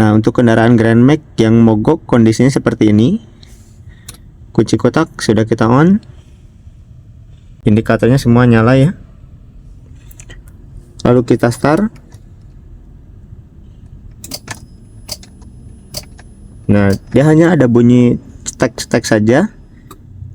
Nah, untuk kendaraan Grand Max yang mogok kondisinya seperti ini. Kunci kotak sudah kita on. Indikatornya semua nyala ya. Lalu kita start. Nah, dia hanya ada bunyi cetek-cetek saja,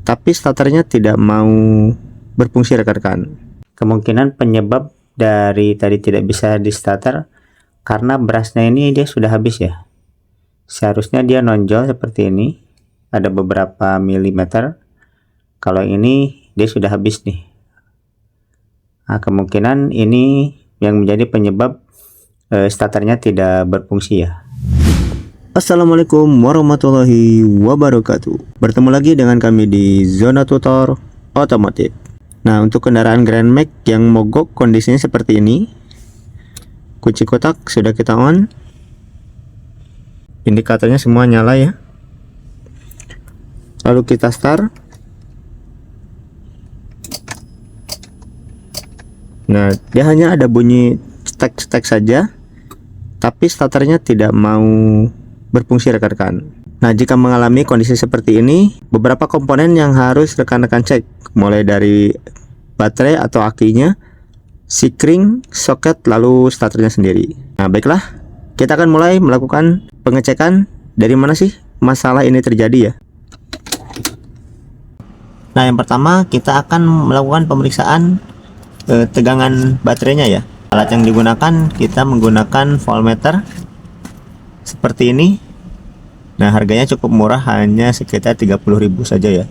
tapi starternya tidak mau berfungsi rekan-rekan. Kemungkinan penyebab dari tadi tidak bisa di starter karena berasnya ini dia sudah habis ya. Seharusnya dia nonjol seperti ini, ada beberapa milimeter. Kalau ini dia sudah habis nih. Nah, kemungkinan ini yang menjadi penyebab starternya tidak berfungsi ya. Assalamualaikum warahmatullahi wabarakatuh. Bertemu lagi dengan kami di Zona Tutor Otomotif. Nah, untuk kendaraan Grand Max yang mogok kondisinya seperti ini. Kunci kotak sudah kita on. Indikatornya semua nyala ya. Lalu kita start. Nah, dia hanya ada bunyi cetek-cetek saja, tapi starternya tidak mau berfungsi rekan-rekan. Nah, jika mengalami kondisi seperti ini, beberapa komponen yang harus rekan-rekan cek, mulai dari baterai atau akinya, sikring, soket, lalu starternya sendiri. Nah, baiklah, kita akan mulai melakukan pengecekan dari mana sih masalah ini terjadi ya. Nah, yang pertama kita akan melakukan pemeriksaan tegangan baterainya ya. Alat yang digunakan, kita menggunakan voltmeter seperti ini. Nah, harganya cukup murah, hanya sekitar 30.000 saja ya.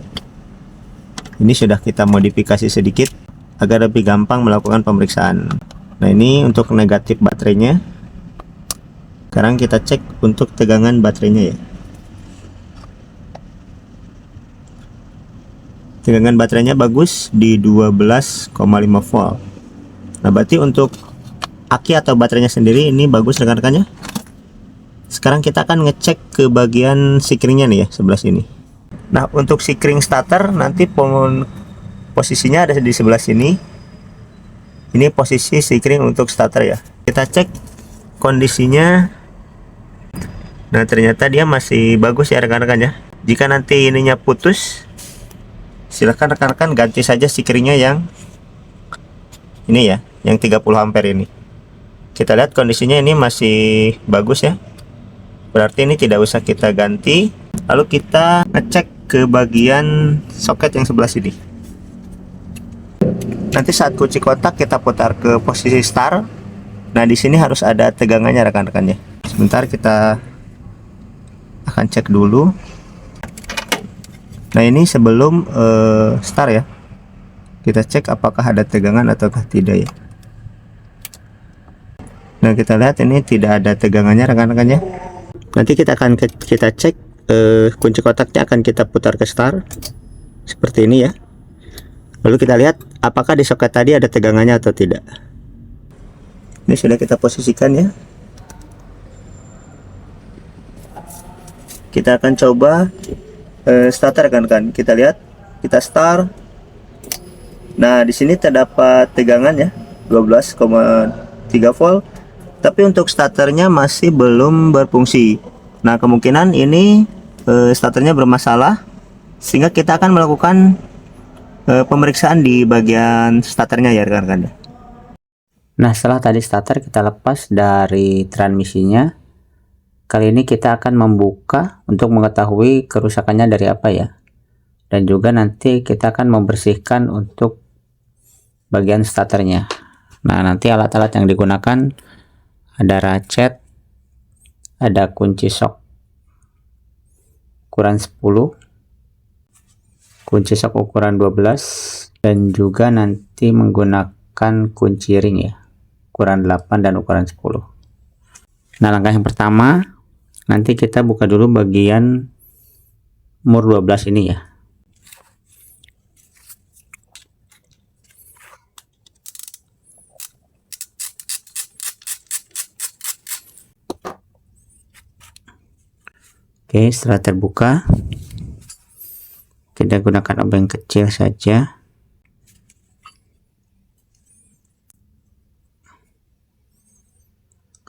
Ini sudah kita modifikasi sedikit agar lebih gampang melakukan pemeriksaan. Nah, ini untuk negatif baterainya. Sekarang kita cek untuk tegangan baterainya ya. Tegangan baterainya bagus di 12,5 volt. Nah, berarti untuk aki atau baterainya sendiri ini bagus rekan-rekannya. Sekarang kita akan ngecek ke bagian sikringnya nih ya, sebelah sini. Nah, untuk sikring starter nanti posisinya ada di sebelah sini. Ini posisi sikring untuk starter ya. Kita cek kondisinya. Nah, ternyata dia masih bagus ya rekan-rekan ya. Jika nanti ininya putus, silahkan rekan-rekan ganti saja sikringnya yang ini ya, yang 30 ampere ini. Kita lihat kondisinya ini masih bagus ya, berarti ini tidak usah kita ganti. Lalu kita ngecek ke bagian soket yang sebelah sini. Nanti saat kunci kotak kita putar ke posisi start. Nah, di sini harus ada tegangannya rekan-rekan ya. Sebentar, kita akan cek dulu. Nah, ini sebelum start ya, kita cek apakah ada tegangan ataukah tidak ya. Nah, kita lihat ini tidak ada tegangannya rekan-rekan ya. Nanti kita akan kita cek kunci kotaknya, akan kita putar ke start seperti ini ya. Lalu kita lihat apakah di soket tadi ada tegangannya atau tidak. Ini sudah kita posisikan ya. Kita akan coba starter rekan-rekan. Kita lihat, kita start. Nah, di sini terdapat tegangan ya, 12,3 volt. Tapi untuk starternya masih belum berfungsi. Nah, kemungkinan ini starternya bermasalah, sehingga kita akan melakukan pemeriksaan di bagian starternya ya rekan-rekan. Nah, setelah tadi starter kita lepas dari transmisinya, kali ini kita akan membuka untuk mengetahui kerusakannya dari apa ya. Dan juga nanti kita akan membersihkan untuk bagian starternya. Nah, nanti alat-alat yang digunakan ada ratchet, ada kunci sok ukuran 10, kunci sok ukuran 12, dan juga nanti menggunakan kunci ring ya, ukuran 8 dan ukuran 10. Nah, langkah yang pertama, nanti kita buka dulu bagian mur 12 ini ya. Oke, setelah terbuka, kita gunakan obeng kecil saja.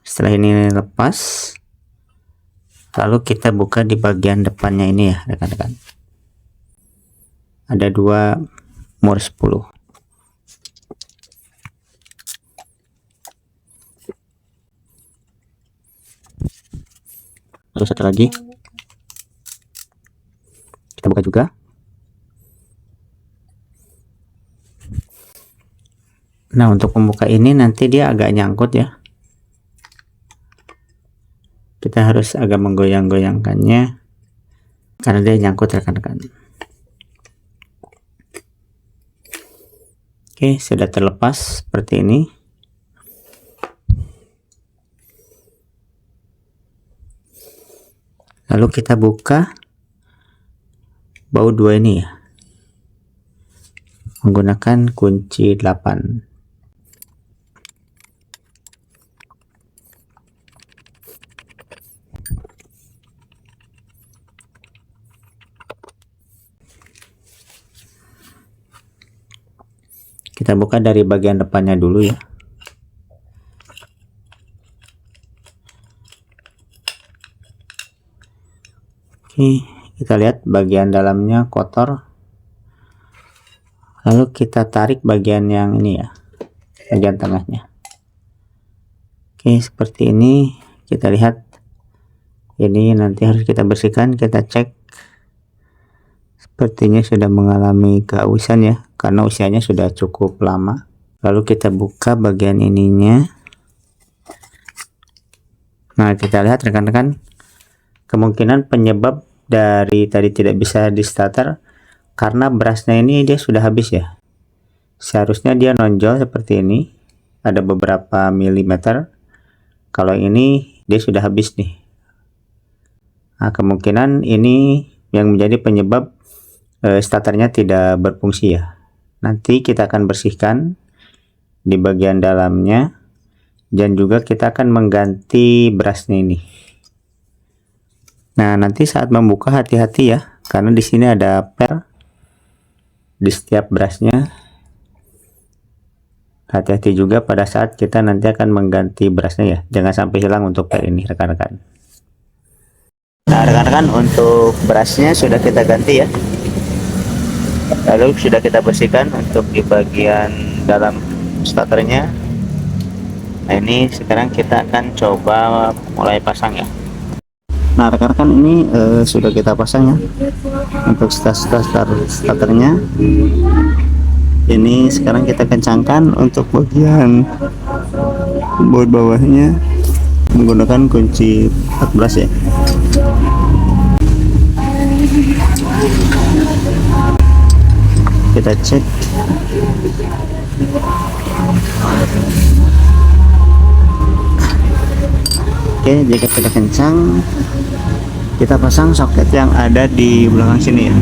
Setelah ini lepas, Lalu kita buka di bagian depannya ini ya rekan-rekan. Ada dua mur 10. Lalu satu lagi kita buka juga. Nah, untuk membuka ini nanti dia agak nyangkut ya. Kita harus agak menggoyang-goyangkannya karena dia nyangkut rekan-rekan. Oke, sudah terlepas seperti ini. Lalu kita buka baut 2 ini ya, menggunakan kunci 8. Kita buka dari bagian depannya dulu ya. Oke, kita lihat bagian dalamnya kotor. Lalu kita tarik bagian yang ini ya, bagian tengahnya. Oke, seperti ini. Kita lihat ini nanti harus kita bersihkan. Kita cek, sepertinya sudah mengalami keausan ya, karena usianya sudah cukup lama. Lalu kita buka bagian ininya. Nah, kita lihat rekan-rekan, kemungkinan penyebab dari tadi tidak bisa di starter karena berasnya ini dia sudah habis ya. Seharusnya dia nonjol seperti ini, ada beberapa milimeter. Kalau ini dia sudah habis nih. Nah, kemungkinan ini yang menjadi penyebab starternya tidak berfungsi ya. Nanti kita akan bersihkan di bagian dalamnya, dan juga kita akan mengganti brasnya ini. Nah, nanti saat membuka hati-hati ya, karena di sini ada per di setiap brasnya. Hati-hati juga pada saat kita nanti akan mengganti brasnya ya, jangan sampai hilang untuk per ini rekan-rekan. Nah rekan-rekan, untuk brasnya sudah kita ganti ya, lalu sudah kita bersihkan untuk di bagian dalam starternya. Nah ini sekarang kita akan coba mulai pasang ya. Nah rekan-rekan, ini sudah kita pasang ya untuk starternya. Ini sekarang kita kencangkan untuk bagian baut bawahnya menggunakan kunci 14 ya. Kita cek. Oke, jika sudah kencang, kita pasang soket yang ada di belakang sini ya.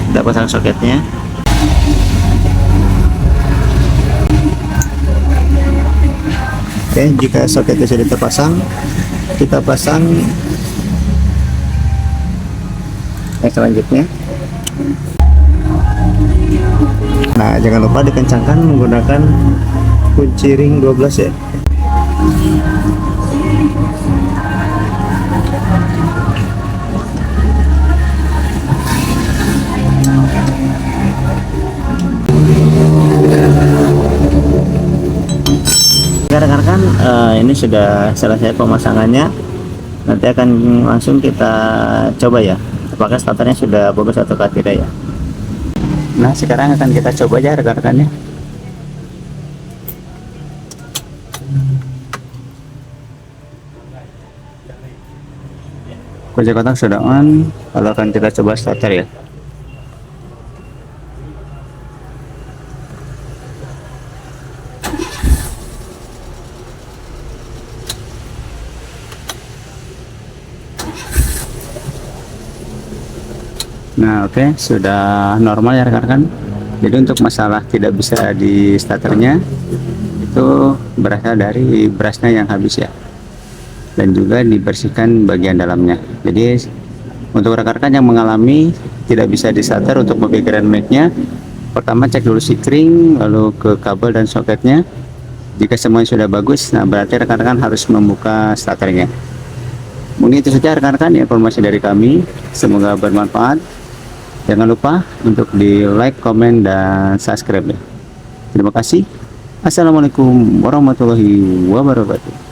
Kita pasang soketnya. Oke, jika soketnya sudah terpasang, kita pasang yang selanjutnya. Nah, jangan lupa dikencangkan menggunakan kunci ring 12 ya. Rekan-rekan, ini sudah selesai pemasangannya. Nanti akan langsung kita coba ya, apakah starternya sudah bagus atau tidak ya. Nah sekarang akan kita coba ya rekan-rekannya. Kunci kontak sudah on, lalu akan kita coba starter ya. Nah oke, sudah normal ya rekan-rekan. Jadi untuk masalah tidak bisa di starternya itu berasal dari brasnya yang habis ya, dan juga dibersihkan bagian dalamnya. Jadi untuk rekan-rekan yang mengalami tidak bisa di starter, untuk pembikiran mic-nya, pertama cek dulu sikring, lalu ke kabel dan soketnya. Jika semuanya sudah bagus, nah berarti rekan-rekan harus membuka starternya. Mungkin itu saja rekan-rekan informasi dari kami, semoga bermanfaat. Jangan lupa untuk di like, komen, dan subscribe ya. Terima kasih. Assalamualaikum warahmatullahi wabarakatuh.